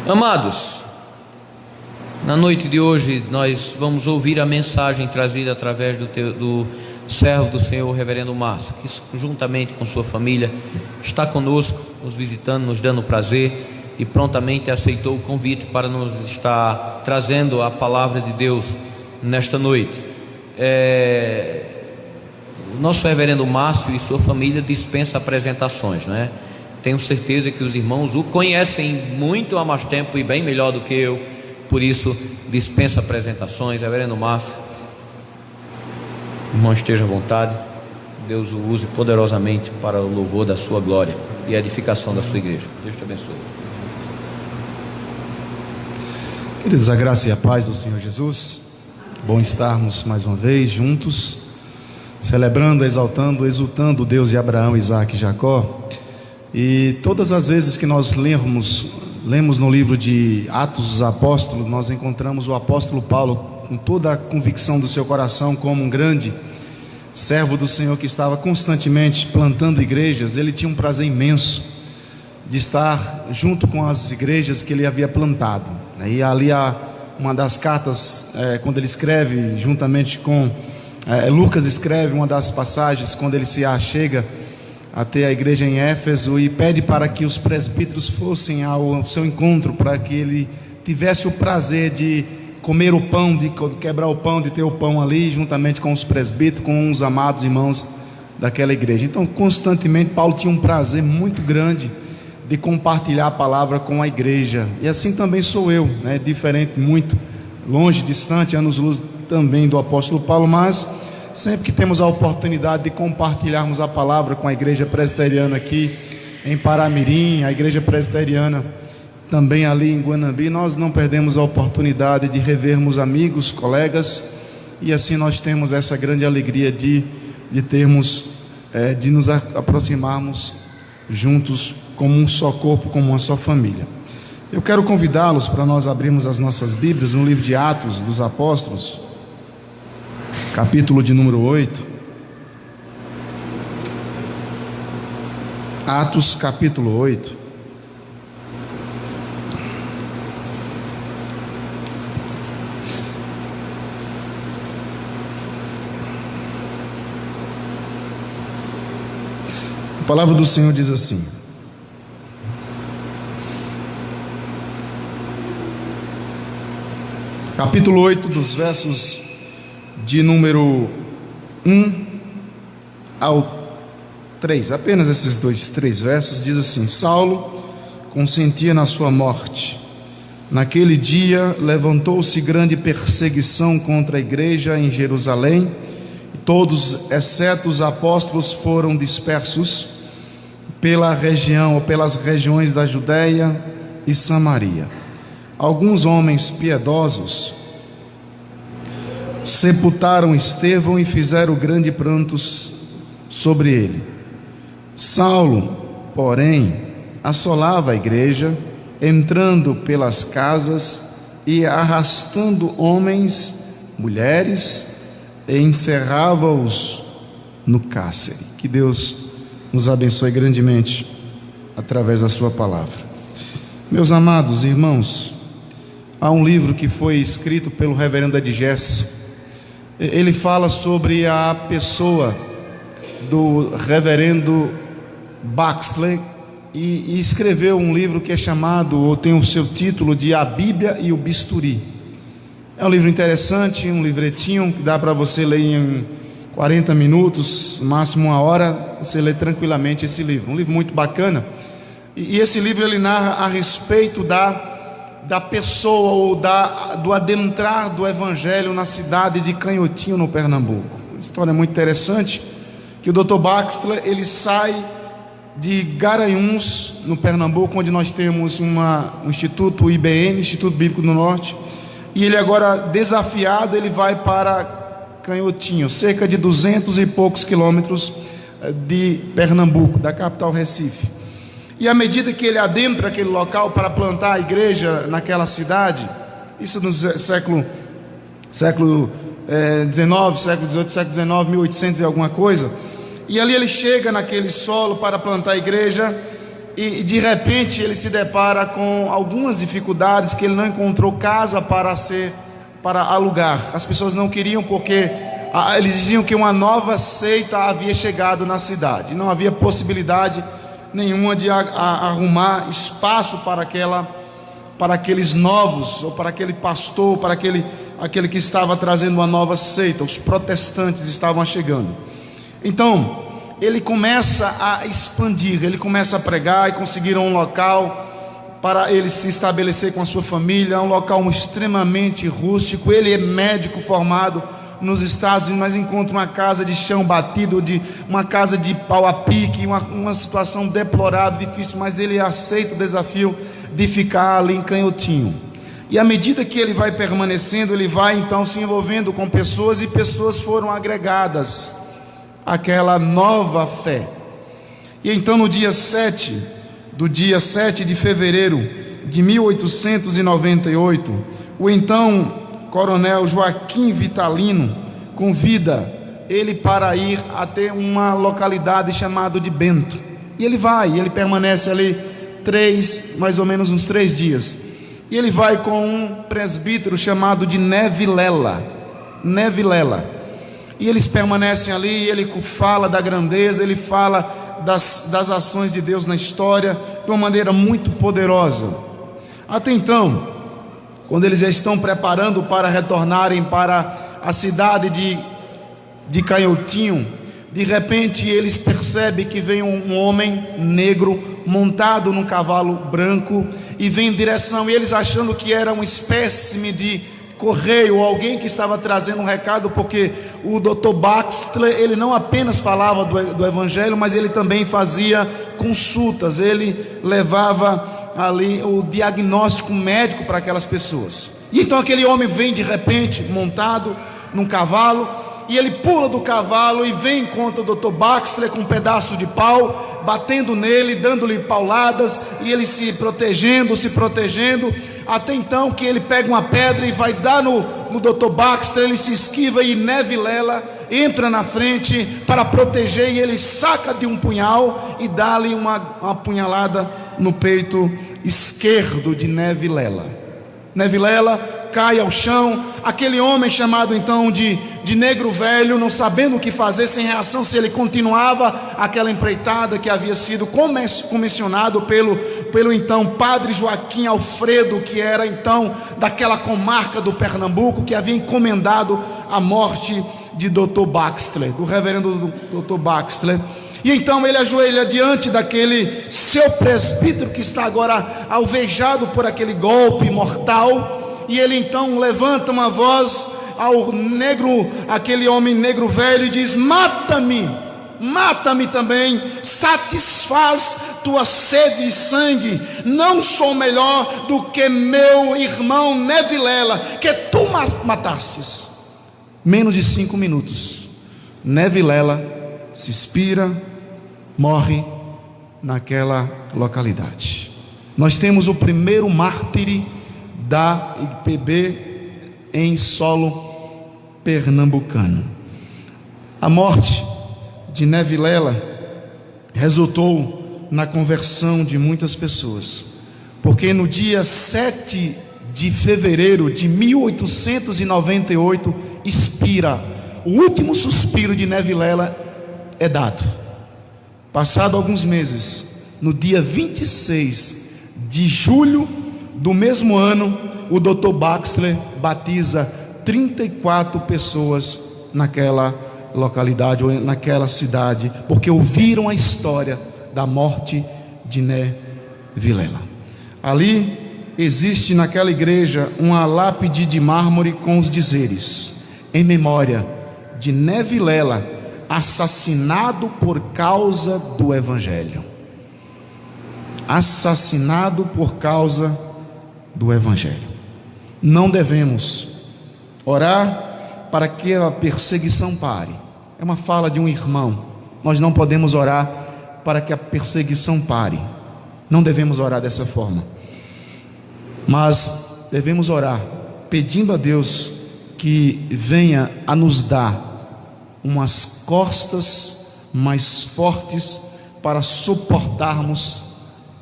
Amados, na noite de hoje nós vamos ouvir a mensagem trazida através do servo do Senhor, reverendo Márcio, que juntamente com sua família está conosco, nos visitando, nos dando prazer e prontamente aceitou o convite para nos estar trazendo a palavra de Deus nesta noite. O nosso reverendo Márcio e sua família dispensa apresentações, né? Tenho certeza que os irmãos o conhecem muito há mais tempo e bem melhor do que eu, por isso dispensa apresentações. Reverendo Márcio, irmão, esteja à vontade. Deus o use poderosamente para o louvor da sua glória e a edificação da sua igreja. Deus te abençoe. Queridos, a graça e a paz do Senhor Jesus. Bom estarmos mais uma vez juntos, celebrando, exaltando, exultando o Deus de Abraão, Isaque e Jacó. E todas as vezes que nós lemos no livro de Atos dos Apóstolos, nós encontramos o apóstolo Paulo com toda a convicção do seu coração, como um grande servo do Senhor que estava constantemente plantando igrejas. Ele tinha um prazer imenso de estar junto com as igrejas que ele havia plantado. E ali há uma das cartas, quando ele escreve juntamente com Lucas, escreve uma das passagens quando ele se achega até a igreja em Éfeso e pede para que os presbíteros fossem ao seu encontro, para que ele tivesse o prazer de comer o pão, de quebrar o pão, de ter o pão ali juntamente com os presbíteros, com os amados irmãos daquela igreja. Então constantemente Paulo tinha um prazer muito grande de compartilhar a palavra com a igreja. E assim também sou eu, né? Diferente, muito longe, distante, anos-luz também do apóstolo Paulo, mas sempre que temos a oportunidade de compartilharmos a palavra com a igreja presbiteriana aqui em Paramirim, a igreja presbiteriana também ali em Guanambi, nós não perdemos a oportunidade de revermos amigos, colegas, e assim nós temos essa grande alegria de nos aproximarmos juntos como um só corpo, como uma só família. Eu quero convidá-los para nós abrirmos as nossas Bíblias no livro de Atos dos Apóstolos, capítulo de número 8. Atos capítulo 8. A palavra do Senhor diz assim: capítulo 8, dos versos de número 1 ao 3, apenas esses três versos, diz assim: Saulo consentia na sua morte. Naquele dia levantou-se grande perseguição contra a igreja em Jerusalém, e todos, exceto os apóstolos, foram dispersos pela região ou pelas regiões da Judéia e Samaria. Alguns homens piedosos sepultaram Estevão e fizeram grande prantos sobre ele. Saulo, porém, assolava a igreja, entrando pelas casas e arrastando homens, mulheres, e encerrava-os no cárcere. Que Deus nos abençoe grandemente através da sua palavra. Meus amados irmãos, há um livro que foi escrito pelo reverendo Edgesso. Ele fala sobre a pessoa do reverendo Baxley e escreveu um livro que é chamado, ou tem o seu título de A Bíblia e o Bisturi. É um livro interessante, um livretinho que dá para você ler em 40 minutos, máximo uma hora, você lê tranquilamente esse livro. Um livro muito bacana. E esse livro ele narra a respeito da pessoa ou do adentrar do evangelho na cidade de Canhotinho, no Pernambuco. Uma história muito interessante, que o Dr. Baxter, ele sai de Garanhuns, no Pernambuco, onde nós temos um Instituto IBN, Instituto Bíblico do Norte, e ele agora, desafiado, ele vai para Canhotinho, cerca de 200 e poucos quilômetros de Pernambuco, da capital Recife. E à medida que ele adentra aquele local para plantar a igreja naquela cidade, isso no século XIX, século XVIII, século XIX, 1800 e alguma coisa, e ali ele chega naquele solo para plantar a igreja, e de repente ele se depara com algumas dificuldades, que ele não encontrou casa para alugar. As pessoas não queriam, porque eles diziam que uma nova seita havia chegado na cidade, não havia possibilidade nenhuma de arrumar espaço para aqueles novos, ou para aquele pastor, para aquele que estava trazendo uma nova seita. Os protestantes estavam chegando. Então ele começa a expandir, ele começa a pregar, e conseguiram um local para ele se estabelecer com a sua família, um local extremamente rústico. Ele é médico formado nos Estados Unidos, mas encontra uma casa de chão batido, uma casa de pau a pique, uma situação deplorável, difícil, mas ele aceita o desafio de ficar ali em Canhotinho. E à medida que ele vai permanecendo, ele vai então se envolvendo com pessoas, e pessoas foram agregadas àquela nova fé. E então no dia 7 de fevereiro de 1898, o então coronel Joaquim Vitalino convida ele para ir até uma localidade chamada de Bento. E ele permanece ali mais ou menos uns 3 dias. E ele vai com um presbítero chamado de Nevilela. E eles permanecem ali, e ele fala da grandeza, ele fala das ações de Deus na história, de uma maneira muito poderosa. Até então, quando eles já estão preparando para retornarem para a cidade de Canhotinho, de repente eles percebem que vem um homem negro montado num cavalo branco, e vem em direção, e eles achando que era uma espécime de correio, alguém que estava trazendo um recado, porque o Dr. Baxter, ele não apenas falava do evangelho, mas ele também fazia consultas, ele levava ali o diagnóstico médico para aquelas pessoas. E então aquele homem vem de repente montado num cavalo, e ele pula do cavalo e vem contra o Dr. Baxter com um pedaço de pau, batendo nele, dando-lhe pauladas, e ele se protegendo, até então que ele pega uma pedra e vai dar no Dr. Baxter. Ele se esquiva, e Nevilela entra na frente para proteger, e ele saca de um punhal e dá-lhe uma punhalada no peito esquerdo de Nevilela. Nevilela cai ao chão. Aquele homem chamado então de negro velho, não sabendo o que fazer, sem reação, se ele continuava aquela empreitada que havia sido comissionado pelo então padre Joaquim Alfredo, que era então daquela comarca do Pernambuco, que havia encomendado a morte de Dr. Baxter, do reverendo Dr. Baxter. E então ele ajoelha diante daquele seu presbítero, que está agora alvejado por aquele golpe mortal, e ele então levanta uma voz ao negro, aquele homem negro velho, e diz: mata-me também, satisfaz tua sede de sangue. Não sou melhor do que meu irmão Nevilela, que tu matastes. Menos de 5 minutos, Nevilela se expira, morre naquela localidade. Nós temos o primeiro mártir da IPB em solo pernambucano. A morte de Nevilela resultou na conversão de muitas pessoas, porque no dia 7 de fevereiro de 1898 expira o último suspiro de Nevilela, é dado. Passado alguns meses, no dia 26 de julho do mesmo ano, o Dr. Baxter batiza 34 pessoas naquela localidade, ou naquela cidade, porque ouviram a história da morte de Nevilela. Ali existe naquela igreja uma lápide de mármore com os dizeres: em memória de Nevilela, assassinado por causa do evangelho. Assassinado por causa do evangelho. Não devemos orar para que a perseguição pare. É uma fala de um irmão. Nós não podemos orar para que a perseguição pare. Não devemos orar dessa forma, mas devemos orar pedindo a Deus que venha a nos dar umas costas mais fortes para suportarmos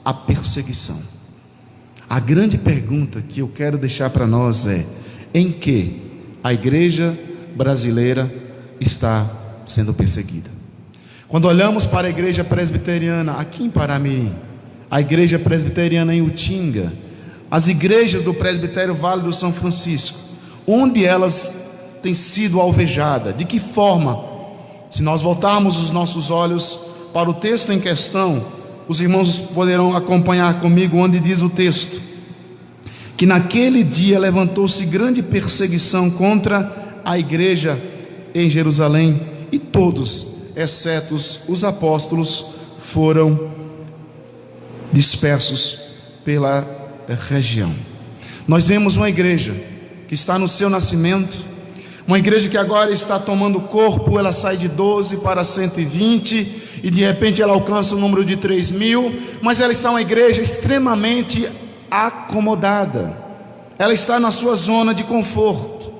a perseguição. A grande pergunta que eu quero deixar para nós é: em que a igreja brasileira está sendo perseguida? Quando olhamos para a igreja presbiteriana aqui em Paramirim, a igreja presbiteriana em Utinga, as igrejas do presbitério Vale do São Francisco, onde elas têm sido alvejadas? De que forma? Se nós voltarmos os nossos olhos para o texto em questão, os irmãos poderão acompanhar comigo, onde diz o texto que naquele dia levantou-se grande perseguição contra a igreja em Jerusalém, e todos, exceto os apóstolos, foram dispersos pela região. Nós vemos uma igreja que está no seu nascimento, uma igreja que agora está tomando corpo. Ela sai de 12 para 120 e de repente ela alcança o número de 3.000, mas ela está uma igreja extremamente acomodada. Ela está na sua zona de conforto.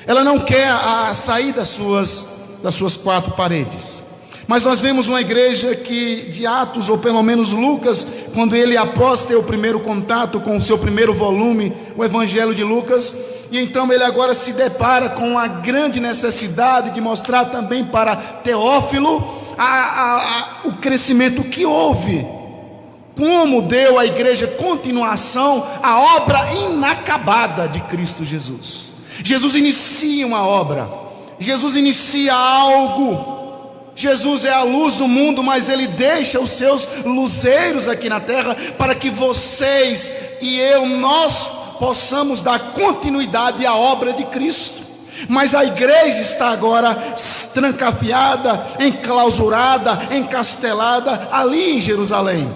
Ela não quer sair das suas quatro paredes. Mas nós vemos uma igreja que, de Atos, ou pelo menos Lucas, quando ele, após ter o primeiro contato com o seu primeiro volume, o Evangelho de Lucas, e então ele agora se depara com a grande necessidade de mostrar também para Teófilo o crescimento que houve, como deu à igreja continuação à obra inacabada de Cristo Jesus. Jesus inicia uma obra, Jesus inicia algo. Jesus é a luz do mundo, mas Ele deixa os seus luzeiros aqui na terra para que vocês e eu, nós possamos dar continuidade à obra de Cristo. Mas a igreja está agora trancafiada, enclausurada, encastelada ali em Jerusalém.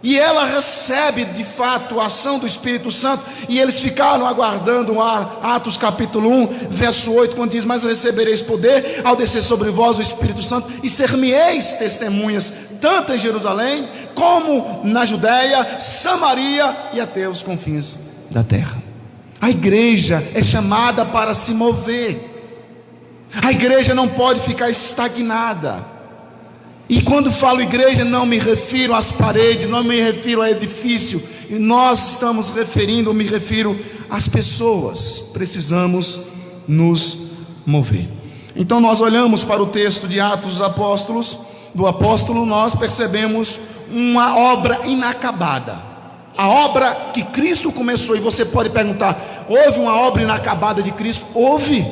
E ela recebe de fato a ação do Espírito Santo, e eles ficaram aguardando Atos capítulo 1, verso 8, quando diz: mas recebereis poder ao descer sobre vós o Espírito Santo, e ser-me-eis testemunhas, tanto em Jerusalém, como na Judéia, Samaria e até os confins da terra. A igreja é chamada para se mover. A igreja não pode ficar estagnada. E quando falo igreja, não me refiro às paredes, não me refiro ao edifício. Nós estamos referindo, me refiro às pessoas. Precisamos nos mover. Então nós olhamos para o texto de Atos dos Apóstolos, do apóstolo, nós percebemos uma obra inacabada. A obra que Cristo começou. E você pode perguntar: houve uma obra inacabada de Cristo? Houve.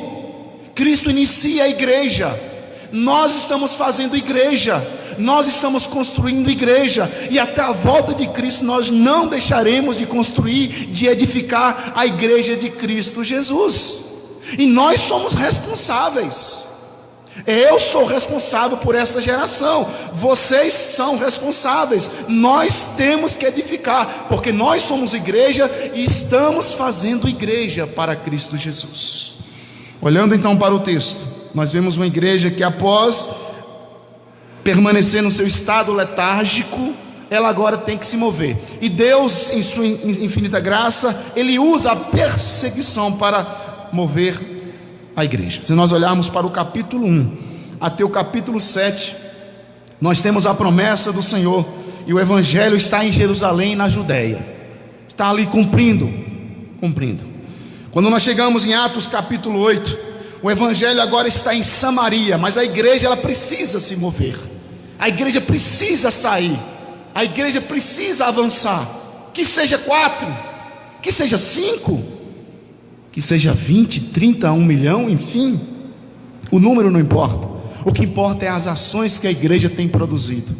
Cristo inicia a igreja. Nós estamos fazendo igreja, nós estamos construindo igreja, e até a volta de Cristo nós não deixaremos de construir, de edificar a igreja de Cristo Jesus. E nós somos responsáveis. Eu sou responsável por essa geração, vocês são responsáveis. Nós temos que edificar, porque nós somos igreja e estamos fazendo igreja para Cristo Jesus. Olhando então para o texto, nós vemos uma igreja que, após permanecer no seu estado letárgico, ela agora tem que se mover. E Deus, em sua infinita graça, Ele usa a perseguição para mover a igreja. Se nós olharmos para o capítulo 1 até o capítulo 7, nós temos a promessa do Senhor, e o Evangelho está em Jerusalém, na Judéia. Está ali cumprindo. Quando nós chegamos em Atos capítulo 8, o Evangelho agora está em Samaria, mas a igreja ela precisa se mover. A igreja precisa sair. A igreja precisa avançar. Que seja 4, que seja 5, que seja 20, 30, 1 milhão, enfim. O número não importa. O que importa é as ações que a igreja tem produzido.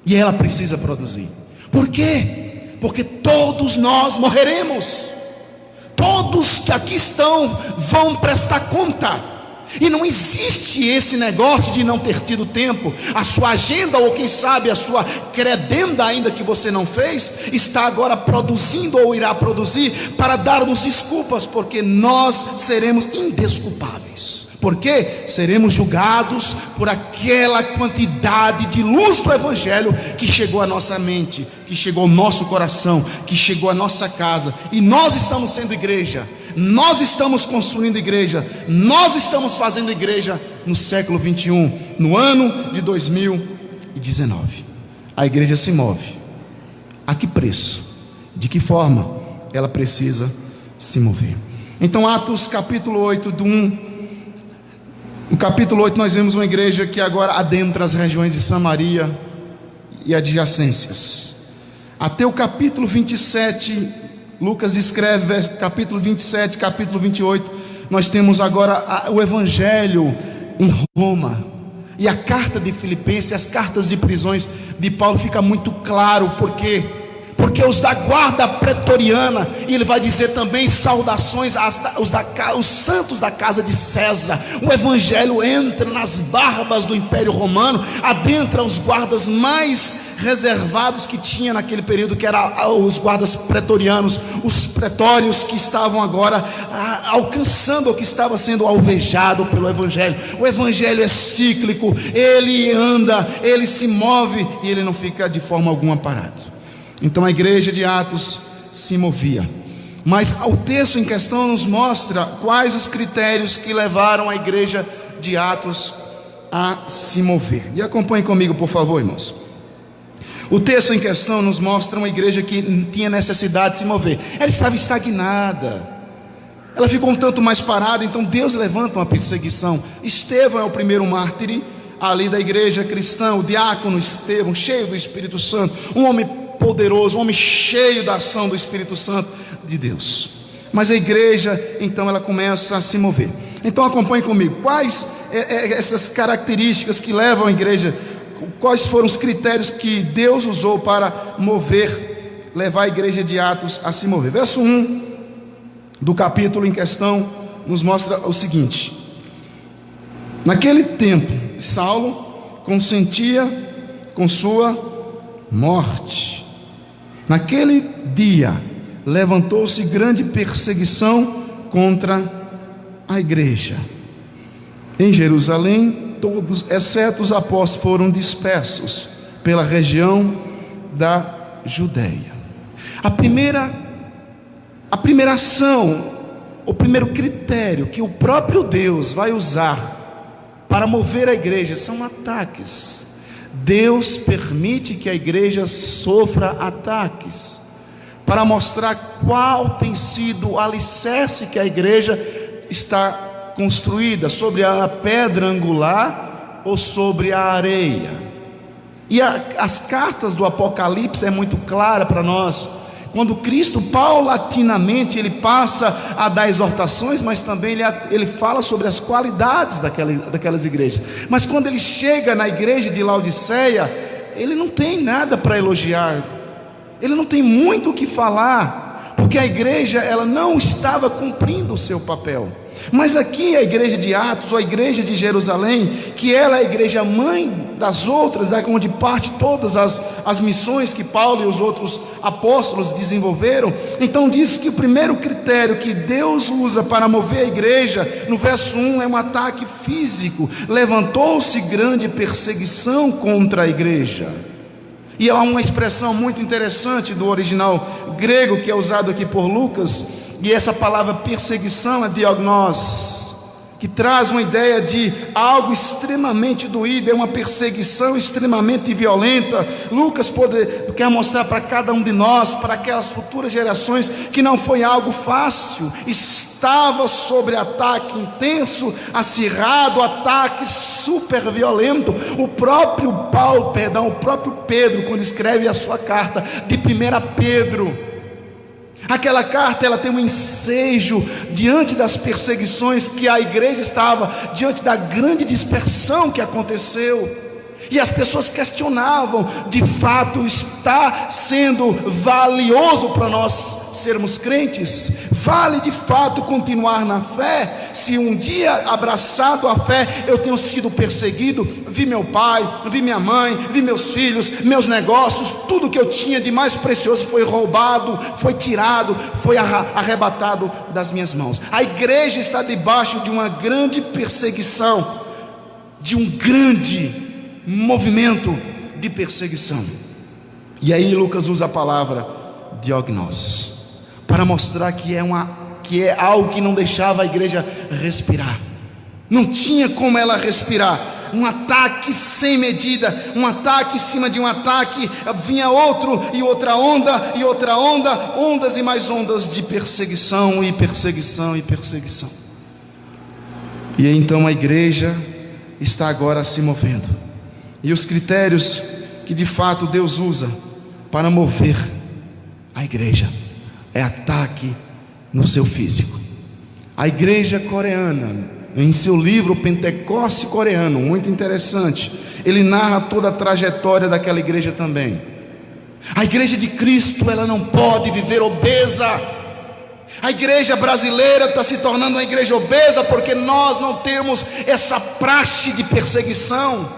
E ela precisa produzir. Por quê? Porque todos nós morreremos. Todos que aqui estão vão prestar conta. E não existe esse negócio de não ter tido tempo. A sua agenda, ou quem sabe a sua credenda ainda que você não fez, está agora produzindo ou irá produzir para darmos desculpas, porque nós seremos indesculpáveis. Porque seremos julgados por aquela quantidade de luz do Evangelho que chegou à nossa mente, que chegou ao nosso coração, que chegou à nossa casa. E nós estamos sendo igreja, nós estamos construindo igreja, nós estamos fazendo igreja no século 21, no ano de 2019. A igreja se move, A que preço? De que forma ela precisa se mover? Então, Atos capítulo 8, do 1. No capítulo 8 nós vemos uma igreja que agora adentra as regiões de Samaria e adjacências. Até o capítulo 27, Lucas descreve capítulo 27, capítulo 28, nós temos agora o evangelho em Roma. E a carta de Filipenses, as cartas de prisões de Paulo fica muito claro porque os da guarda pretoriana, e ele vai dizer também saudações os santos da casa de César. O evangelho entra nas barbas do Império Romano, adentra os guardas mais reservados que tinha naquele período, que eram os guardas pretorianos, os pretórios que estavam agora alcançando, ou que estava sendo alvejado pelo evangelho. O evangelho é cíclico, ele anda, ele se move e ele não fica de forma alguma parado. Então a igreja de Atos se movia, mas o texto em questão nos mostra quais os critérios que levaram a igreja de Atos a se mover. E acompanhe comigo, por favor, irmãos. O texto em questão nos mostra uma igreja que tinha necessidade de se mover. Ela estava estagnada, ela ficou um tanto mais parada. Então Deus levanta uma perseguição. Estevão é o primeiro mártir ali da igreja cristã, o diácono Estevão, cheio do Espírito Santo, um homem poderoso, um homem cheio da ação do Espírito Santo de Deus. Mas a igreja, então, ela começa a se mover. Então acompanhe comigo, quais essas características que levam a igreja, quais foram os critérios que Deus usou para levar a igreja de Atos a se mover. Verso 1 do capítulo em questão nos mostra o seguinte: naquele tempo, Saulo consentia com sua morte. Naquele dia levantou-se grande perseguição contra a igreja. Em Jerusalém, todos, exceto os apóstolos, foram dispersos pela região da Judeia. A primeira ação, o primeiro critério que o próprio Deus vai usar para mover a igreja são ataques. Deus permite que a igreja sofra ataques para mostrar qual tem sido o alicerce que a igreja está construída, sobre a pedra angular ou sobre a areia. E as cartas do Apocalipse é muito clara para nós. Quando Cristo paulatinamente ele passa a dar exortações, mas também ele fala sobre as qualidades daquelas igrejas. Mas quando ele chega na igreja de Laodiceia, ele não tem nada para elogiar, ele não tem muito o que falar, porque a igreja ela não estava cumprindo o seu papel. Mas aqui a igreja de Atos, ou a igreja de Jerusalém, que ela é a igreja mãe das outras, onde parte todas as missões que Paulo e os outros apóstolos desenvolveram. Então diz que o primeiro critério que Deus usa para mover a igreja, no verso 1, é um ataque físico. Levantou-se grande perseguição contra a igreja. E há uma expressão muito interessante do original grego que é usado aqui por Lucas, e essa palavra perseguição é diagnos, que traz uma ideia de algo extremamente doído, é uma perseguição extremamente violenta. Lucas quer mostrar para cada um de nós, para aquelas futuras gerações, que não foi algo fácil, estava sobre ataque intenso, acirrado, ataque super violento. O próprio Pedro, quando escreve a sua carta de 1 Pedro, aquela carta ela tem um ensejo diante das perseguições que a igreja estava, diante da grande dispersão que aconteceu, e as pessoas questionavam: de fato está sendo valioso para nós sermos crentes? Vale de fato continuar na fé? Se um dia abraçado à fé eu tenho sido perseguido, vi meu pai, vi minha mãe, vi meus filhos, meus negócios, tudo que eu tinha de mais precioso foi roubado, foi tirado, foi arrebatado das minhas mãos. A igreja está debaixo de uma grande perseguição, de um grande movimento de perseguição. E aí Lucas usa a palavra diagnos para mostrar que é algo que não deixava a igreja respirar. Não tinha como ela respirar. um ataque sem medida, um ataque em cima de um ataque, vinha outro e outra onda, ondas e mais ondas de perseguição e perseguição e perseguição. E então a igreja está agora se movendo, e os critérios que de fato Deus usa para mover a igreja é ataque no seu físico. A igreja coreana, em seu livro Pentecoste Coreano, muito interessante, ele narra toda a trajetória daquela igreja também. A igreja de Cristo, ela não pode viver obesa. A igreja brasileira está se tornando uma igreja obesa porque nós não temos essa praxe de perseguição,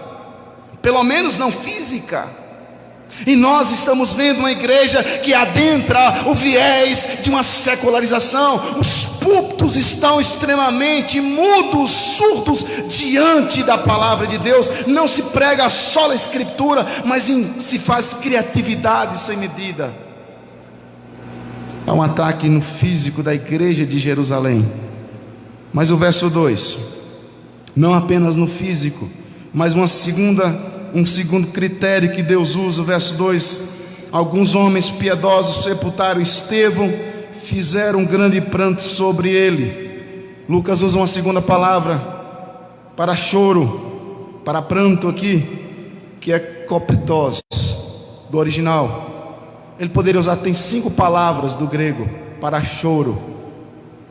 pelo menos não física. E nós estamos vendo uma igreja que adentra o viés de uma secularização. Os púlpitos estão extremamente mudos, surdos diante da palavra de Deus. Não se prega só a escritura, mas se faz criatividade sem medida. Há um ataque no físico da igreja de Jerusalém. Mas o verso 2, não apenas no físico, mas um segundo critério que Deus usa. O verso 2: alguns homens piedosos sepultaram Estevão, fizeram um grande pranto sobre ele. Lucas usa uma segunda palavra para choro, para pranto aqui, que é kopritós, do original. Ele poderia usar, tem 5 palavras do grego para choro,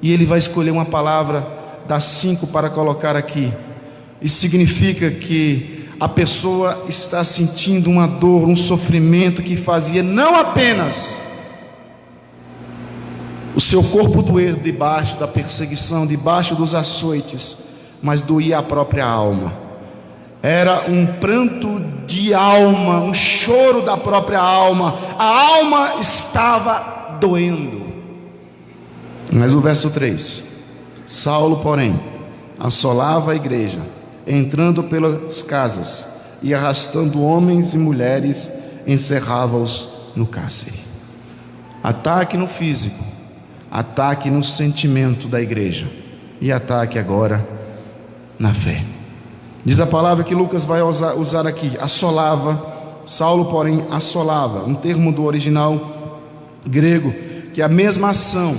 e ele vai escolher uma palavra das 5 para colocar aqui. Isso significa que a pessoa está sentindo uma dor, um sofrimento que fazia não apenas o seu corpo doer debaixo da perseguição, debaixo dos açoites, mas doía a própria alma. Era um pranto de alma, um choro da própria alma. A alma estava doendo. Mas o verso 3: Saulo, porém, assolava a igreja, entrando pelas casas e arrastando homens e mulheres, encerrava-os no cárcere. Ataque no físico, ataque no sentimento da igreja, e ataque agora na fé. Diz a palavra que Lucas vai usar aqui, assolava. Saulo, porém, assolava, um termo do original grego, que é a mesma ação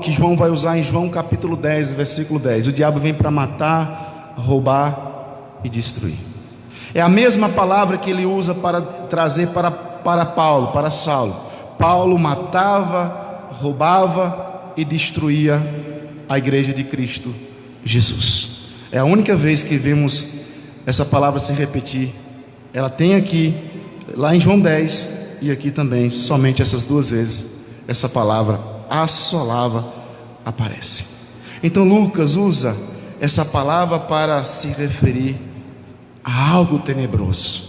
que João vai usar em João capítulo 10, versículo 10. O diabo vem para matar, roubar e destruir. É a mesma palavra que ele usa para trazer para Paulo, para Saulo. Paulo matava, roubava e destruía a igreja de Cristo Jesus. É a única vez que vemos essa palavra se repetir. Ela tem aqui, lá em João 10, e aqui também, somente essas 2 vezes, essa palavra assolava aparece. Então Lucas usa essa palavra para se referir a algo tenebroso,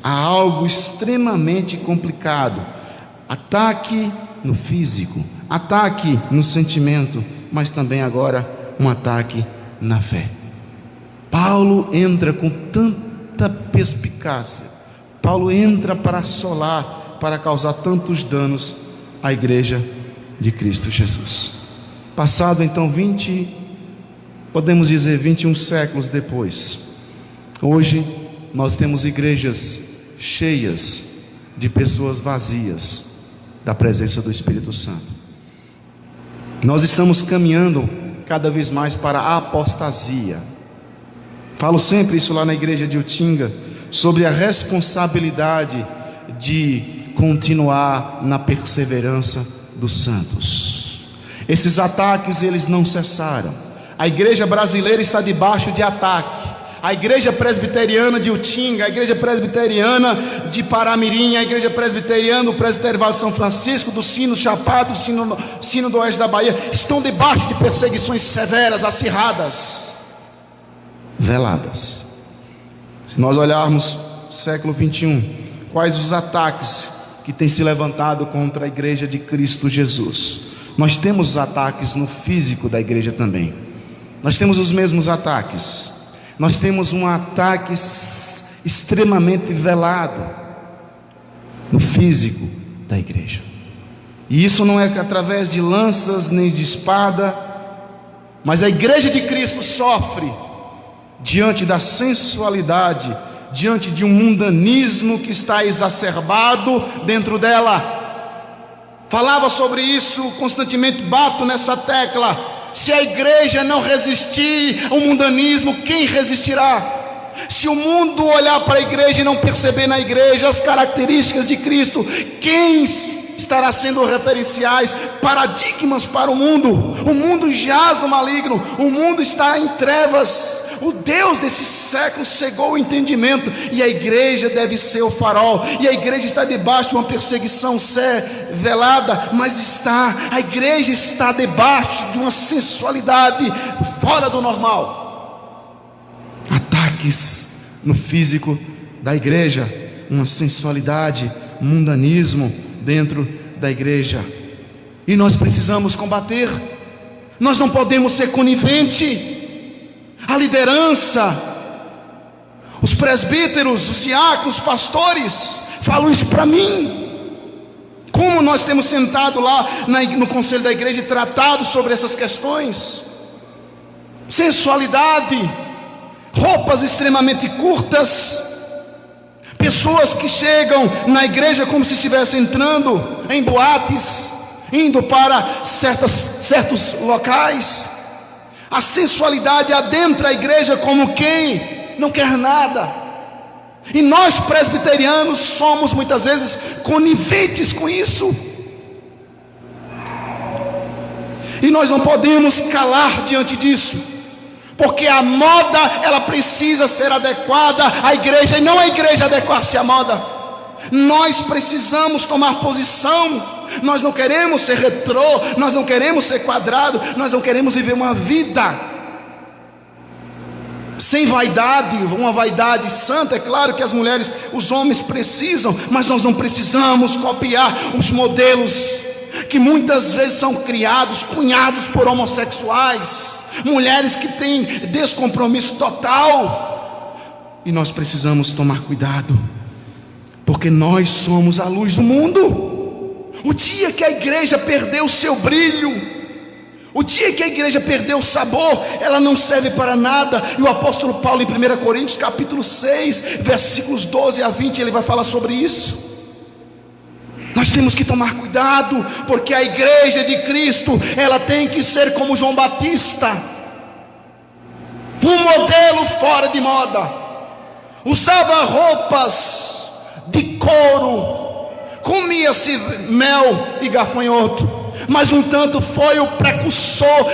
a algo extremamente complicado. Ataque no físico, ataque no sentimento, mas também agora um ataque na fé. Paulo entra com tanta perspicácia, Paulo entra para assolar, para causar tantos danos à igreja de Cristo Jesus. Passado então 21 séculos depois, hoje nós temos igrejas cheias de pessoas vazias da presença do Espírito Santo. Nós estamos caminhando cada vez mais para a apostasia. Falo sempre isso lá na igreja de Utinga, sobre a responsabilidade de continuar na perseverança dos santos. Esses ataques, eles não cessaram. A igreja brasileira está debaixo de ataque. A igreja presbiteriana de Utinga, a igreja presbiteriana de Paramirim, a igreja presbiteriana do Presbitério Vale de São Francisco, do Sino Chapada, do Sino do Oeste da Bahia, estão debaixo de perseguições severas, acirradas, veladas. Se nós olharmos o século 21, quais os ataques que têm se levantado contra a igreja de Cristo Jesus? Nós temos os ataques no físico da igreja também. Nós temos os mesmos ataques. Nós temos um ataque extremamente velado no físico da igreja. E isso não é através de lanças nem de espada, mas a igreja de Cristo sofre diante da sensualidade, diante de um mundanismo que está exacerbado dentro dela. Falava sobre isso constantemente, bato nessa tecla. Se a igreja não resistir ao mundanismo, quem resistirá? Se o mundo olhar para a igreja e não perceber na igreja as características de Cristo, quem estará sendo referenciais, paradigmas para o mundo? O mundo jaz no maligno, o mundo está em trevas. O Deus desse século cegou o entendimento, e a igreja deve ser o farol. E a igreja está debaixo de uma perseguição velada, mas a igreja está debaixo de uma sensualidade fora do normal. Ataques no físico da igreja, uma sensualidade, mundanismo dentro da igreja, e nós precisamos combater. Nós não podemos ser conivente. A liderança, os presbíteros, os diáconos, os pastores, falam isso para mim. Como nós temos sentado lá no conselho da igreja e tratado sobre essas questões: sensualidade, roupas extremamente curtas, pessoas que chegam na igreja como se estivessem entrando em boates, indo para certos locais. A sensualidade adentra a igreja como quem não quer nada. E nós presbiterianos somos muitas vezes coniventes com isso. E nós não podemos calar diante disso, porque a moda, ela precisa ser adequada à igreja, e não a igreja adequar-se à moda. Nós precisamos tomar posição. Nós não queremos ser retrô, nós não queremos ser quadrado, nós não queremos viver uma vida sem vaidade, uma vaidade santa. É claro que as mulheres, os homens precisam, mas nós não precisamos copiar os modelos que muitas vezes são criados, cunhados por homossexuais, mulheres que têm descompromisso total. E nós precisamos tomar cuidado, porque nós somos a luz do mundo. O dia que a igreja perdeu o seu brilho, o dia que a igreja perdeu o sabor, ela não serve para nada. E o apóstolo Paulo, em 1 Coríntios capítulo 6, versículos 12 a 20, ele vai falar sobre isso. Nós temos que tomar cuidado, porque a igreja de Cristo, ela tem que ser como João Batista, um modelo fora de moda. Usava roupas de couro, comia-se mel e gafanhoto, mas no entanto foi o precursor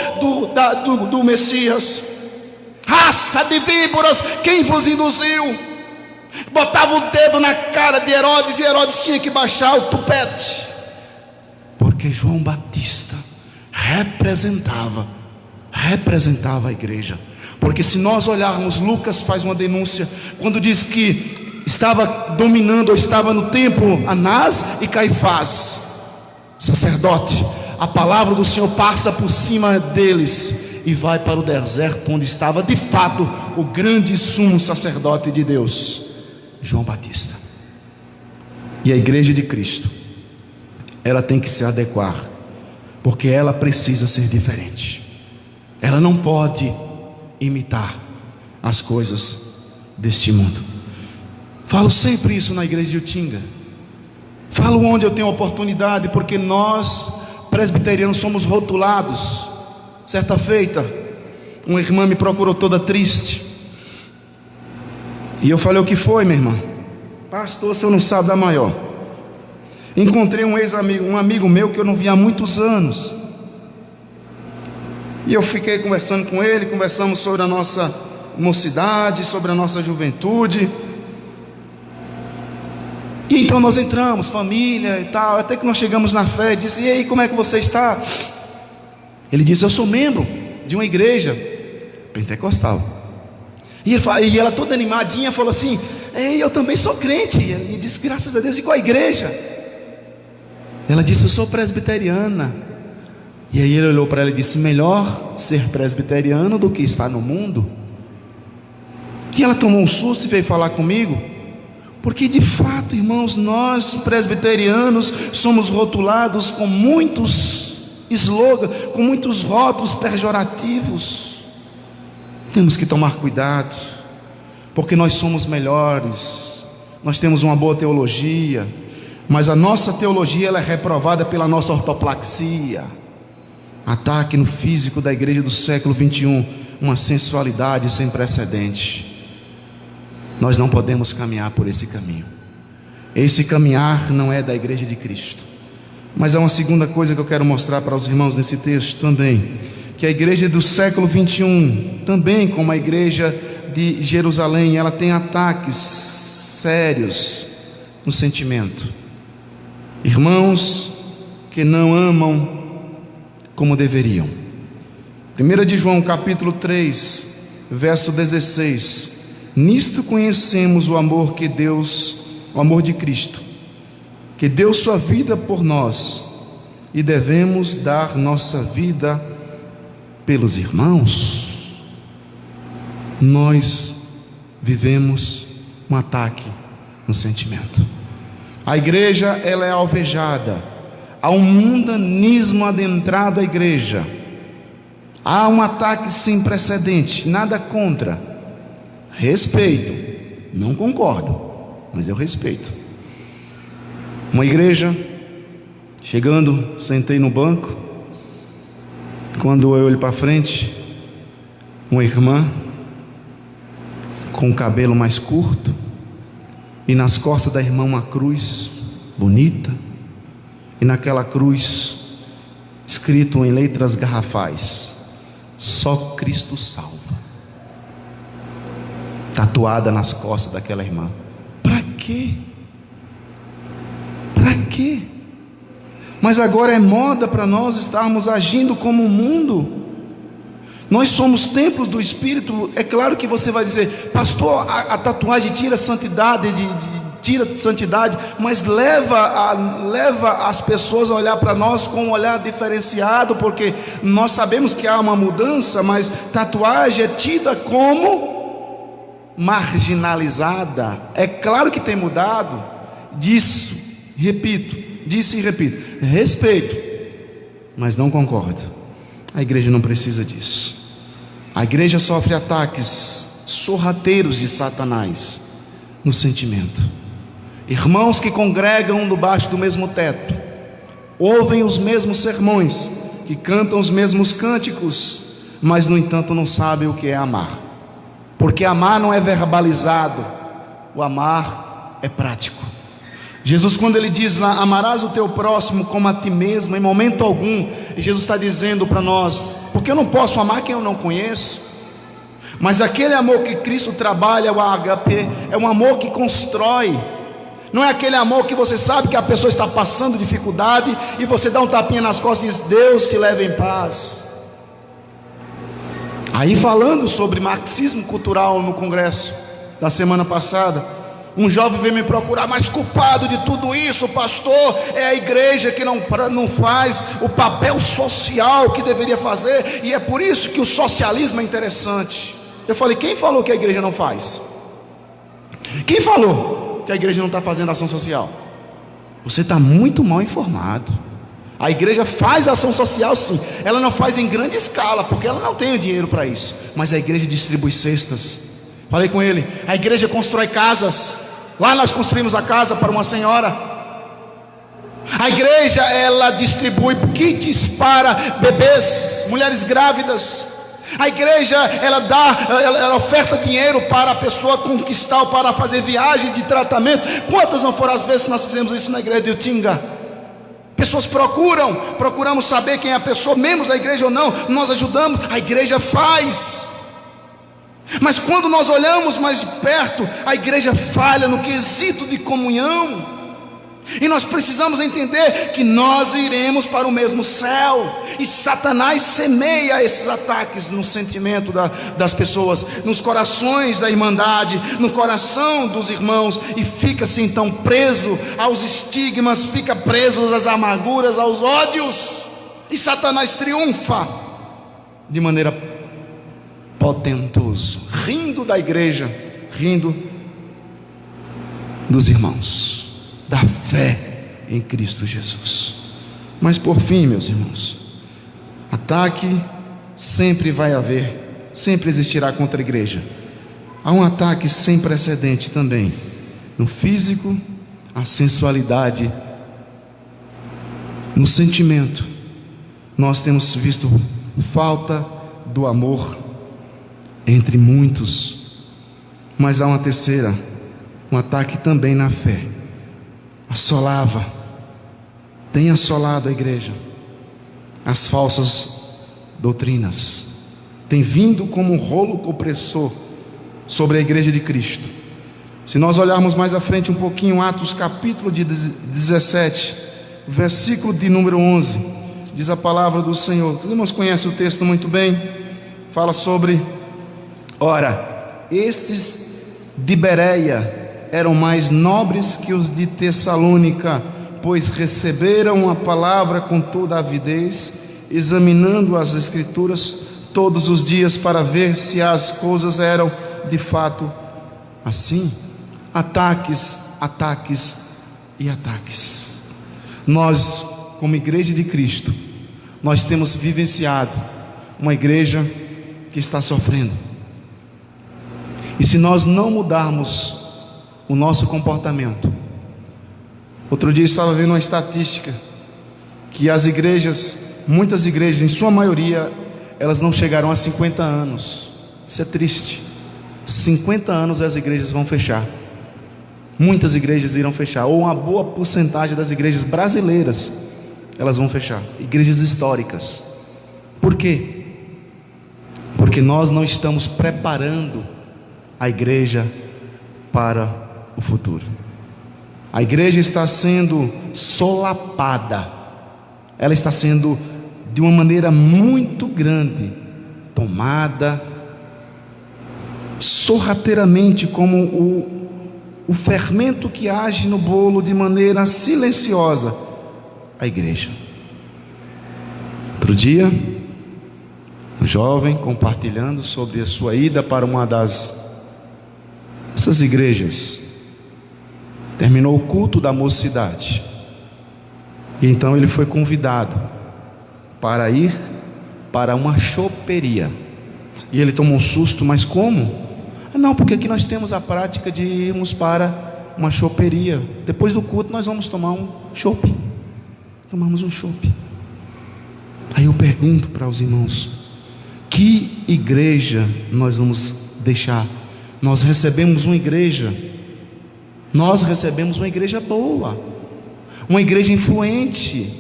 do Messias. Raça de víboras, quem vos induziu? Botava o dedo na cara de Herodes, e Herodes tinha que baixar o tupete, porque João Batista representava a igreja. Porque se nós olharmos, Lucas faz uma denúncia quando diz que estava dominando, ou estava no templo, Anás e Caifás, sacerdote. A palavra do Senhor passa por cima deles e vai para o deserto, onde estava de fato o grande sumo sacerdote de Deus, João Batista. E a igreja de Cristo, ela tem que se adequar, porque ela precisa ser diferente. Ela não pode imitar as coisas deste mundo. Falo sempre isso na igreja de Utinga. Falo onde eu tenho oportunidade, porque nós presbiterianos somos rotulados. Certa feita, uma irmã me procurou toda triste, e eu falei: o que foi, minha irmã? Pastor, o senhor não sabe da maior. Encontrei um ex-amigo, um amigo meu que eu não via há muitos anos, e eu fiquei conversando com ele. Conversamos sobre a nossa mocidade, sobre a nossa juventude. E então nós entramos, família e tal, até que nós chegamos na fé. Disse: e aí, como é que você está? Ele disse: eu sou membro de uma igreja pentecostal. E ela toda animadinha falou assim: ei, eu também sou crente. E disse: graças a Deus. De qual igreja? Ela disse: eu sou presbiteriana. E aí ele olhou para ela e disse: melhor ser presbiteriano do que estar no mundo. E ela tomou um susto e veio falar comigo, porque de fato, irmãos, nós presbiterianos somos rotulados com muitos slogans, com muitos rótulos pejorativos. temos que tomar cuidado, porque nós somos melhores, nós temos uma boa teologia, mas a nossa teologia ela é reprovada pela nossa ortoplaxia. Ataque no físico da igreja do século 21, uma sensualidade sem precedente. Nós não podemos caminhar por esse caminho. Esse caminhar não é da igreja de Cristo. Mas há uma segunda coisa que eu quero mostrar para os irmãos nesse texto também, que a igreja do século 21, também como a igreja de Jerusalém, ela tem ataques sérios no sentimento. Irmãos que não amam como deveriam. 1 de João capítulo 3, verso 16: nisto conhecemos o amor de Cristo, que deu sua vida por nós, e devemos dar nossa vida pelos irmãos. Nós vivemos um ataque no sentimento. A igreja ela é alvejada, há um mundanismo adentrado à igreja, há um ataque sem precedente. Nada contra, respeito, não concordo, mas eu respeito. Uma igreja, chegando, sentei no banco, quando eu olho para frente, uma irmã com o cabelo mais curto, e nas costas da irmã uma cruz bonita, e naquela cruz escrito em letras garrafais: só Cristo salva, tatuada nas costas daquela irmã. Para quê? Para quê? Mas agora é moda para nós estarmos agindo como o mundo. Nós somos templos do Espírito. É claro que você vai dizer: pastor, a tatuagem tira santidade, tira santidade, mas leva as pessoas a olhar para nós com um olhar diferenciado, porque nós sabemos que há uma mudança, mas tatuagem é tida como marginalizada. É claro que tem mudado. Disse e repito, respeito, mas não concordo. A igreja não precisa disso. A igreja sofre ataques sorrateiros de Satanás no sentimento. Irmãos que congregam debaixo do mesmo teto, ouvem os mesmos sermões, que cantam os mesmos cânticos, mas no entanto não sabem o que é amar, porque amar não é verbalizado, o amar é prático. Jesus, quando ele diz lá: amarás o teu próximo como a ti mesmo, em momento algum Jesus está dizendo para nós, porque eu não posso amar quem eu não conheço. Mas aquele amor que Cristo trabalha, o agape, é um amor que constrói. Não é aquele amor que você sabe que a pessoa está passando dificuldade e você dá um tapinha nas costas e diz: Deus te leve em paz. Aí, falando sobre marxismo cultural no congresso da semana passada, um jovem veio me procurar: mas culpado de tudo isso, pastor, é a igreja que não faz o papel social que deveria fazer, e é por isso que o socialismo é interessante. Eu falei: quem falou que a igreja não faz? Quem falou que a igreja não está fazendo ação social? Você está muito mal informado. A igreja faz ação social sim, ela não faz em grande escala, porque ela não tem o dinheiro para isso, mas a igreja distribui cestas. Falei com ele: a igreja constrói casas. Lá nós construímos a casa para uma senhora. A igreja ela distribui kits para bebês, mulheres grávidas. A igreja ela oferta dinheiro para a pessoa conquistar, ou para fazer viagem de tratamento. Quantas não foram as vezes que nós fizemos isso na igreja de Utinga? Pessoas procuramos saber quem é a pessoa, membros da igreja ou não, nós ajudamos, a igreja faz. Mas quando nós olhamos mais de perto, a igreja falha no quesito de comunhão. E nós precisamos entender que nós iremos para o mesmo céu. E Satanás semeia esses ataques no sentimento das pessoas, nos corações da irmandade, no coração dos irmãos, e fica-se então preso aos estigmas, fica preso às amarguras, aos ódios. E Satanás triunfa de maneira potentoso, rindo da igreja, rindo dos irmãos, da fé em Cristo Jesus. Mas por fim, meus irmãos, ataque sempre vai haver, sempre existirá contra a igreja. Há um ataque sem precedente também no físico, a sensualidade, no sentimento. Nós temos visto falta do amor entre muitos, mas há uma terceira, um ataque também na fé. Tem assolado a igreja. As falsas doutrinas têm vindo como um rolo compressor sobre a igreja de Cristo. Se nós olharmos mais à frente um pouquinho, Atos capítulo de 17, versículo de número 11, diz a palavra do Senhor. Os irmãos conhecem o texto muito bem. Fala sobre: ora, estes de Bereia eram mais nobres que os de Tessalônica, pois receberam a palavra com toda a avidez, examinando as escrituras todos os dias para ver se as coisas eram de fato assim. Ataques, ataques e ataques. Nós, como igreja de Cristo, nós temos vivenciado uma igreja que está sofrendo. E se nós não mudarmos o nosso comportamento, outro dia eu estava vendo uma estatística que as igrejas, muitas igrejas, em sua maioria, elas não chegarão a 50 anos. Isso é triste. 50 anos as igrejas vão fechar. Muitas igrejas irão fechar, ou uma boa porcentagem das igrejas brasileiras, elas vão fechar. Igrejas históricas. Por quê? Porque nós não estamos preparando a igreja para o futuro. A igreja está sendo solapada, ela está sendo de uma maneira muito grande tomada sorrateiramente, como o fermento que age no bolo de maneira silenciosa, a igreja. Outro dia, um jovem compartilhando sobre a sua ida para uma dessas igrejas, terminou o culto da mocidade, e então ele foi convidado para ir para uma choperia, e ele tomou um susto. Mas como? Não, porque aqui nós temos a prática de irmos para uma choperia, depois do culto nós vamos tomar um chopp. Tomamos um chopp. Aí eu pergunto para os irmãos: que igreja nós vamos deixar? Nós recebemos uma igreja boa, uma igreja influente,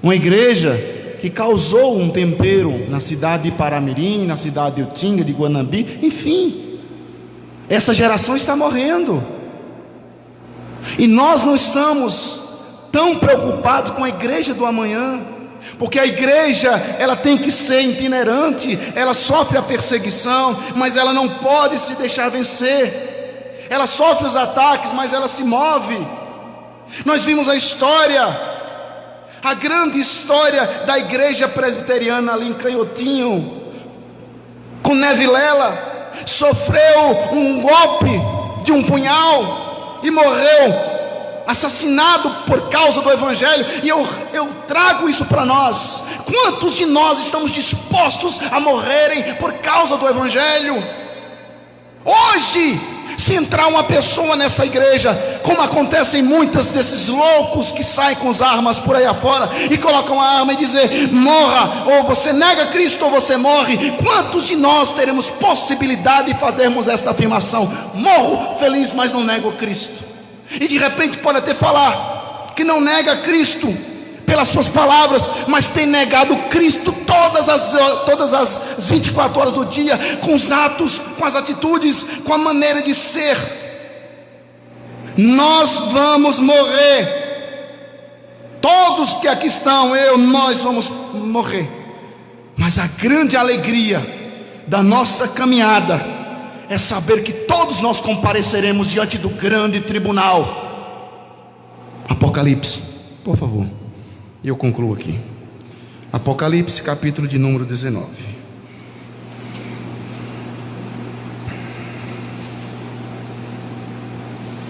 uma igreja que causou um tempero na cidade de Paramirim, na cidade de Utinga, de Guanambi, enfim. Essa geração está morrendo, e nós não estamos tão preocupados com a igreja do amanhã, porque a igreja, ela tem que ser itinerante. Ela sofre a perseguição, mas ela não pode se deixar vencer. Ela sofre os ataques, mas ela se move. Nós vimos a história, a grande história da igreja presbiteriana ali em Canhotinho, com Nevilela. Sofreu um golpe de um punhal e morreu assassinado por causa do evangelho. E eu trago isso para nós. Quantos de nós estamos dispostos a morrerem por causa do evangelho? Hoje, se entrar uma pessoa nessa igreja, como acontecem muitos desses loucos que saem com as armas por aí afora e colocam a arma e dizem: morra, ou você nega Cristo ou você morre. Quantos de nós teremos possibilidade de fazermos esta afirmação? Morro feliz, mas não nego Cristo. E de repente pode até falar que não nega Cristo pelas suas palavras, mas tem negado Cristo todas as 24 horas do dia, com os atos, com as atitudes, com a maneira de ser. Nós vamos morrer, todos que aqui estão, nós vamos morrer, mas a grande alegria da nossa caminhada é saber que todos nós compareceremos diante do grande tribunal. Apocalipse, por favor. E eu concluo aqui. Apocalipse, capítulo de número 19.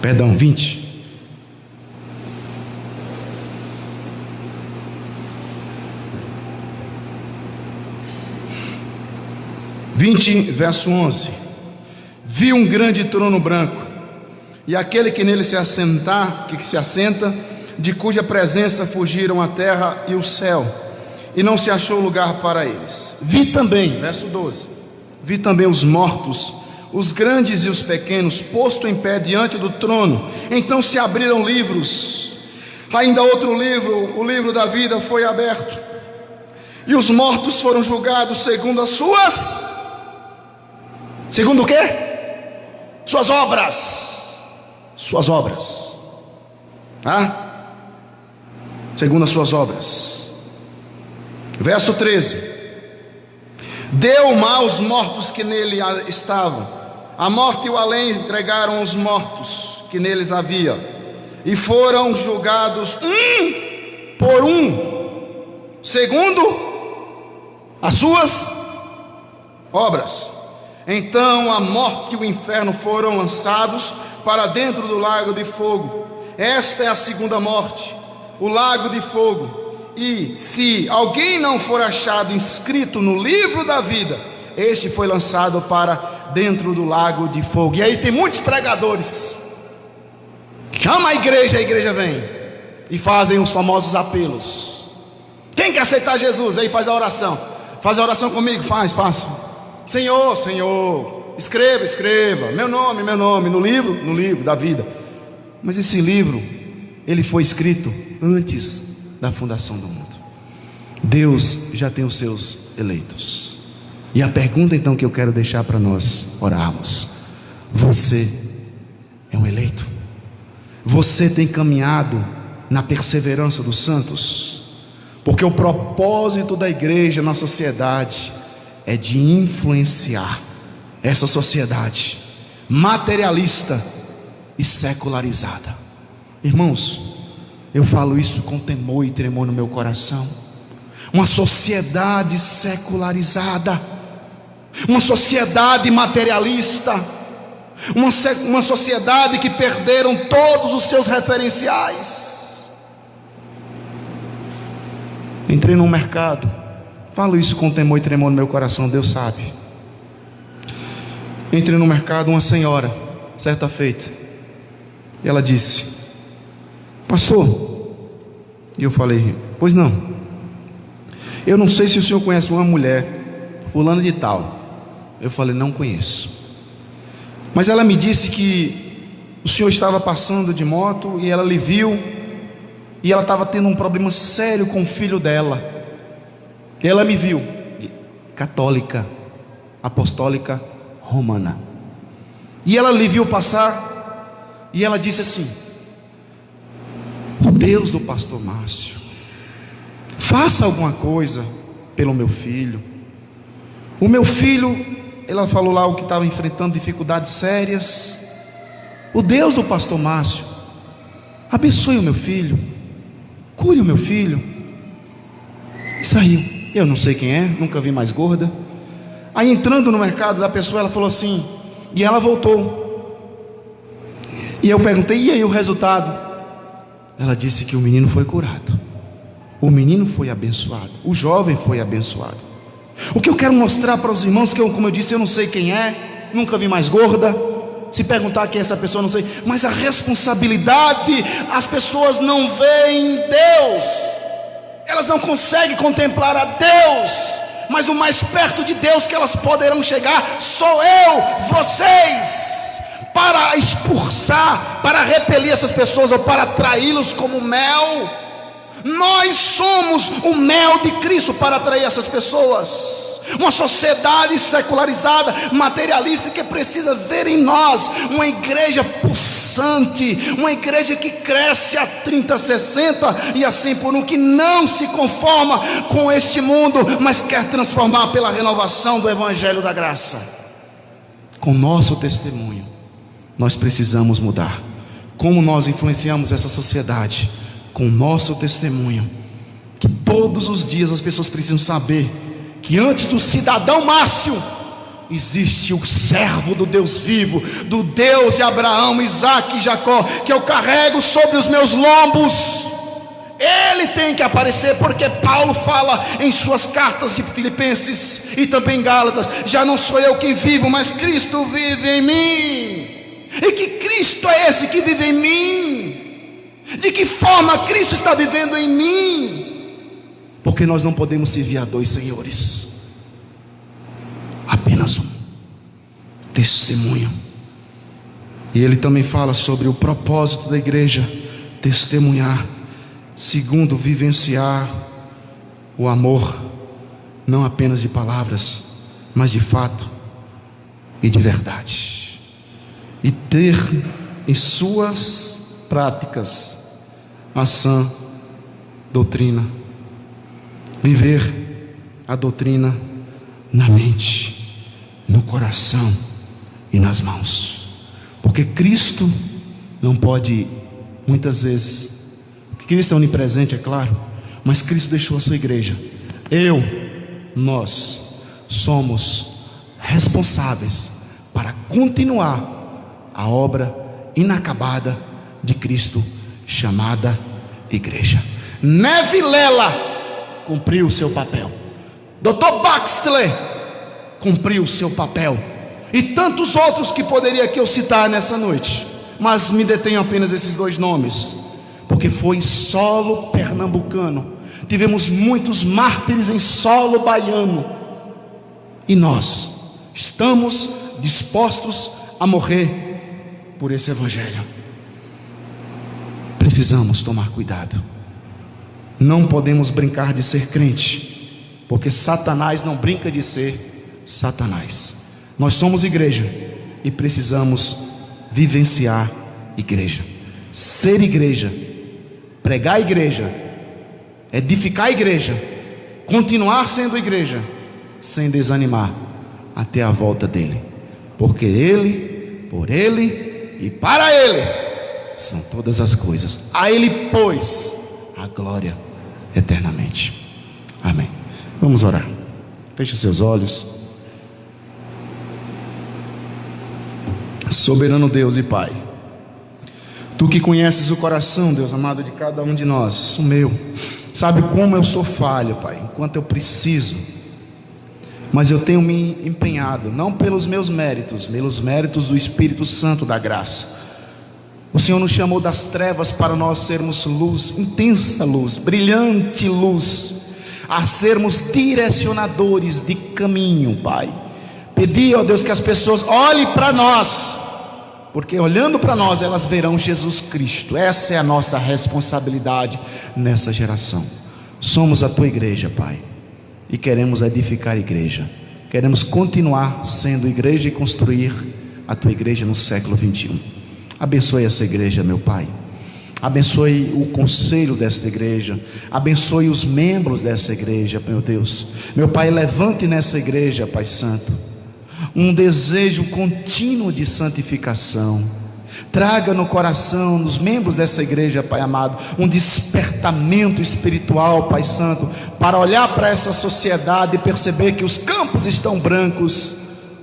Perdão, 20. 20, verso 11. Vi um grande trono branco, e aquele que nele se assenta, de cuja presença fugiram a terra e o céu, e não se achou lugar para eles. Vi também, verso 12, vi também os mortos, os grandes e os pequenos, posto em pé diante do trono. Então se abriram livros, ainda outro livro, o livro da vida, foi aberto, e os mortos foram julgados segundo as suas... Segundo o quê? Suas obras. Suas obras. Segundo as suas obras. Verso 13. Deu o mal aos mortos que nele estavam. A morte e o além entregaram os mortos que neles havia, e foram julgados um por um, segundo as suas obras. Então a morte e o inferno foram lançados para dentro do lago de fogo. Esta é a segunda morte, o lago de fogo. E se alguém não for achado inscrito no livro da vida, este foi lançado para dentro do lago de fogo. E aí tem muitos pregadores, chama a igreja vem e fazem os famosos apelos. Quem quer aceitar Jesus? Aí faz a oração. Faz a oração comigo, faço. Senhor, escreva, meu nome, no livro da vida. Mas esse livro, ele foi escrito antes da fundação do mundo. Deus já tem os seus eleitos. E a pergunta então que eu quero deixar para nós orarmos: você é um eleito? Você tem caminhado na perseverança dos santos? Porque o propósito da igreja na sociedade é de influenciar essa sociedade materialista e secularizada. Irmãos, eu falo isso com temor e tremor no meu coração. Uma sociedade secularizada, uma sociedade materialista, uma sociedade que perderam todos os seus referenciais. Entrei no mercado, falo isso com temor e tremor no meu coração, Deus sabe. Entrei no mercado, uma senhora, certa feita, e ela disse: pastor, e eu falei: pois não, eu não sei se o senhor conhece uma mulher, fulana de tal. Eu falei: não conheço, mas ela me disse que o senhor estava passando de moto e ela lhe viu, e ela estava tendo um problema sério com o filho dela. Ela me viu, católica, apostólica, romana, e ela lhe viu passar, e ela disse assim: o Deus do pastor Márcio, faça alguma coisa pelo meu filho. O meu filho, ela falou lá o que estava enfrentando dificuldades sérias. O Deus do pastor Márcio, abençoe o meu filho, cure o meu filho. E saiu. Eu não sei quem é, nunca vi mais gorda. Aí entrando no mercado da pessoa, ela falou assim, e ela voltou. E eu perguntei: e aí o resultado? Ela disse que o menino foi curado, o menino foi abençoado, o jovem foi abençoado. O que eu quero mostrar para os irmãos, que como eu disse, eu não sei quem é, nunca vi mais gorda. Se perguntar quem é essa pessoa, eu não sei. Mas a responsabilidade, as pessoas não veem Deus, elas não conseguem contemplar a Deus, mas o mais perto de Deus que elas poderão chegar sou eu, vocês, para expulsar, para repelir essas pessoas, ou para atraí-los como mel. Nós somos o mel de Cristo para atrair essas pessoas. Uma sociedade secularizada, materialista, que precisa ver em nós uma igreja pulsante, uma igreja que cresce a 30, 60 e assim por um, que não se conforma com este mundo, mas quer transformar pela renovação do evangelho da graça. Com nosso testemunho nós precisamos mudar. Como nós influenciamos essa sociedade? Com nosso testemunho. Que todos os dias as pessoas precisam saber que antes do cidadão Márcio existe o servo do Deus vivo, do Deus de Abraão, Isaque e Jacó, que eu carrego sobre os meus lombos. Ele tem que aparecer, porque Paulo fala em suas cartas de Filipenses e também Gálatas: já não sou eu que vivo, mas Cristo vive em mim. E que Cristo é esse que vive em mim? De que forma Cristo está vivendo em mim? Porque nós não podemos servir a dois senhores, apenas um. Testemunho. E ele também fala sobre o propósito da igreja: testemunhar. Segundo, vivenciar o amor, não apenas de palavras, mas de fato e de verdade. E ter em suas práticas a sã doutrina. Viver a doutrina na mente, no coração e nas mãos. Porque Cristo não pode, muitas vezes, Cristo é onipresente, é claro, mas Cristo deixou a sua igreja. Nós somos responsáveis para continuar a obra inacabada de Cristo, chamada igreja. Neve Lela cumpriu o seu papel, Dr. Baxter cumpriu o seu papel, e tantos outros que poderia aqui eu citar nessa noite, mas me detenho apenas esses dois nomes, porque foi em solo pernambucano. Tivemos muitos mártires em solo baiano, e nós estamos dispostos a morrer por esse evangelho. Precisamos tomar cuidado. Não podemos brincar de ser crente, porque Satanás não brinca de ser Satanás. Nós somos igreja e precisamos vivenciar igreja, ser igreja, pregar a igreja, edificar a igreja, continuar sendo igreja, sem desanimar até a volta dele, porque ele, por ele e para ele são todas as coisas. A ele, pois, a glória eternamente. Amém. Vamos orar. Feche seus olhos. Soberano Deus e Pai, Tu que conheces o coração, Deus amado, de cada um de nós, o meu, sabe como eu sou falho, Pai, enquanto eu preciso, mas eu tenho me empenhado, não pelos meus méritos, pelos méritos do Espírito Santo da graça. O Senhor nos chamou das trevas para nós sermos luz, intensa luz, brilhante luz, a sermos direcionadores de caminho, Pai. Pedi, ó Deus, que as pessoas olhem para nós, porque olhando para nós elas verão Jesus Cristo. Essa é a nossa responsabilidade nessa geração. Somos a Tua igreja, Pai, e queremos edificar a igreja, queremos continuar sendo igreja e construir a Tua igreja no século 21. Abençoe essa igreja, meu Pai, abençoe o conselho desta igreja, abençoe os membros dessa igreja, meu Deus. Meu Pai, levante nessa igreja, Pai Santo, um desejo contínuo de santificação. Traga no coração dos membros dessa igreja, Pai amado, um despertamento espiritual, Pai Santo, para olhar para essa sociedade e perceber que os campos estão brancos,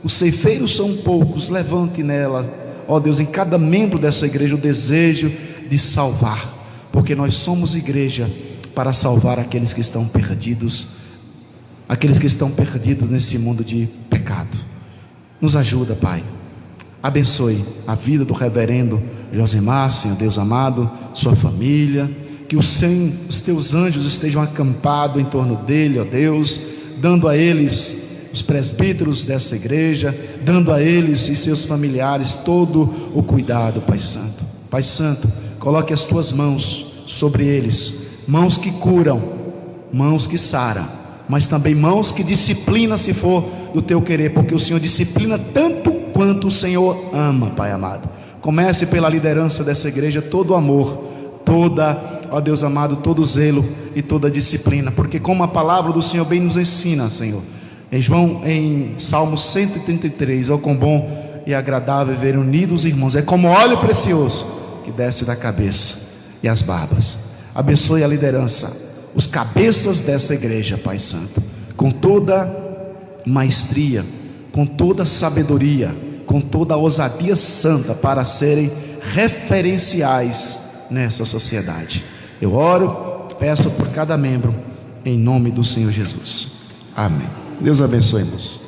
os ceifeiros são poucos. Levante nela, ó Deus, em cada membro dessa igreja o desejo de salvar, porque nós somos igreja para salvar aqueles que estão perdidos, nesse mundo de pecado. Nos ajuda, Pai. Abençoe a vida do reverendo Josemar, Senhor Deus amado, sua família, que os teus anjos estejam acampados em torno dele, ó Deus, dando a eles, os presbíteros dessa igreja, dando a eles e seus familiares todo o cuidado, Pai Santo. Pai Santo, coloque as tuas mãos sobre eles, mãos que curam, mãos que saram, mas também mãos que disciplinam se for do teu querer, porque o Senhor disciplina tanto quanto o Senhor ama, Pai amado. Comece pela liderança dessa igreja, todo o amor, ó Deus amado, todo o zelo e toda a disciplina, porque como a palavra do Senhor bem nos ensina, Senhor, em Salmo 133, ó quão bom e agradável ver unidos irmãos, é como óleo precioso que desce da cabeça e as barbas. Abençoe a liderança, os cabeças dessa igreja, Pai Santo, com toda maestria, com toda sabedoria, com toda a ousadia santa, para serem referenciais nessa sociedade. Eu oro peço por cada membro, em nome do Senhor Jesus. Amém. Deus abençoe, irmãos.